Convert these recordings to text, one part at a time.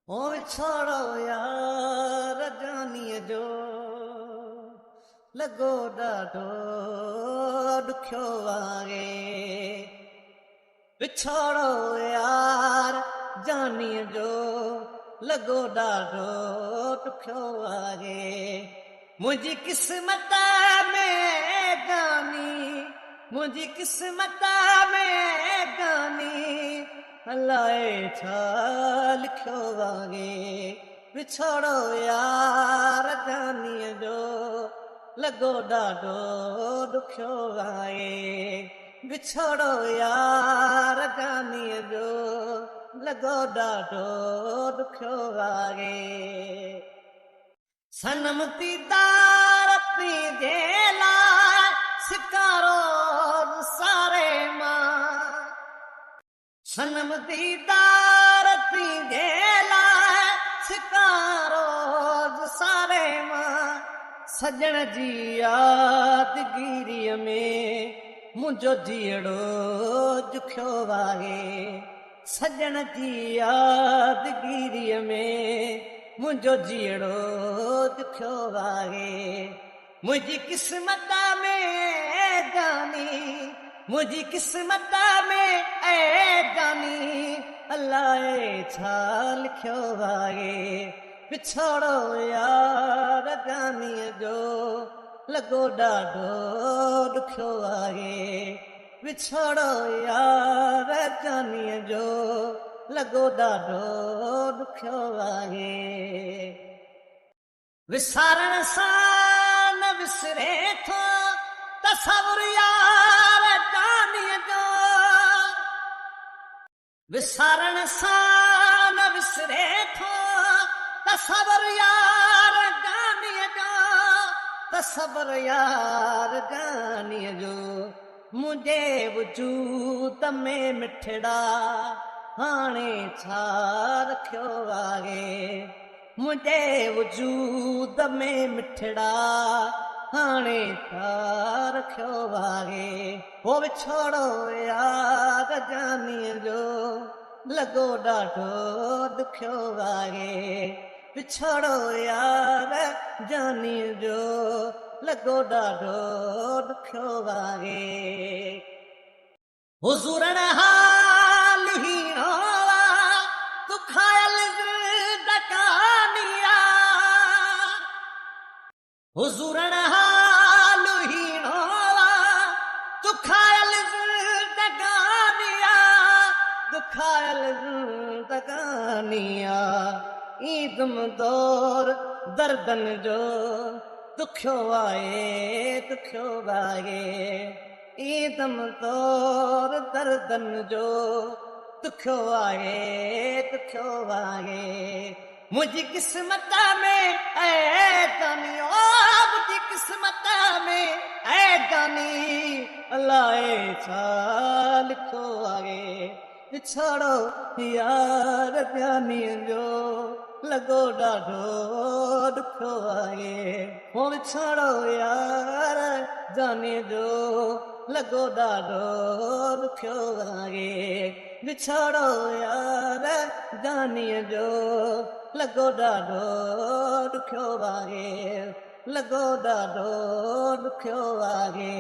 ओ छोड़ो यार जानीअ जो लॻो ॾाढो ॾुखियो आहे विछोड़ो यार जानीअ जो लॻो ॾाढो ॾुखियो आहे मुंहिंजी क़िस्मत में जानी मुंहिंजी क़िस्मत में जानी अलाए छा लिखियो आहे विछोड़ो यार जानीअ जो लॻो ॾाढो ॾुखियो आहे विछोड़ो यार जानीअ जो लॻो ॾाढो ॾुखियो आहे सनम दीदार तुंहिंजे लाइ सिकारो सारे मां सनम दीदार तुंहिंजे लाइ सिकारो सारे मां सजण जी यादगिरीअ में मुंहिंजो जीअड़ो ॾुखियो आहे सजण जी यादगिरीअ में मुंहिंजो जीअड़ो ॾुखियो आहे मुंहिंजी क़िस्मत में जानी मुंहिंजी क़िस्मत में जानी अलाए छा लिखियो आहे विछोड़ो यार जानीअ जो लॻो ॾाढो ॾुखियो आहे विछोड़ो यार जानीअ जो लॻो ॾाढो ॾुखियो आहे विसारण सां न विसरे थो तसवुर यार जानीअ जो विसारण सां न विसरे थो तसवुर यार जानीअ जो तसवुर यार जानीअ जो मुंहिंजे वजूद में मिठड़ा हाणे छा रखियो आहे मुंहिंजे वजूद में मिठड़ा हाणे छा रखियो आहे हो विछोड़ो यार जानीअ जो लॻो ॾाढो ॾुखियो आहे विछोड़ो यार जानीअ जो लॻो ॾाढो ॾुखियो आहे हुज़ूरन हाल हीरो तूं खायल ज़िंदगानिया हुज़ूरन हाल हीरो तूं खायल ज़िंदगानिया तूं खायल ज़िंदगानिया ईदम दौर दर्दन जो ॾुखियो आहे ॾुखियो आहे ईदम तौर दर्दन जो ॾुखियो आहे ॾुखियो आहे मुंहिंजी क़िस्मत में जानी ओ मुंहिंजी क़िस्मत में जानी अलाए छा लिखियो आहे विछोड़ो यार जानीअ जो लॻो ॾाढो ॾुखियो आहे हो विछोड़ो यार जानीअ जो लॻो ॾाढो ॾुखियो आहे विछोड़ो यार जानीअ जो लॻो ॾाढो ॾुखियो आहे लॻो ॾाढो ॾुखियो आहे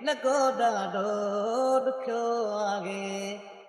लॻो ॾाढो ॾुखियो आहे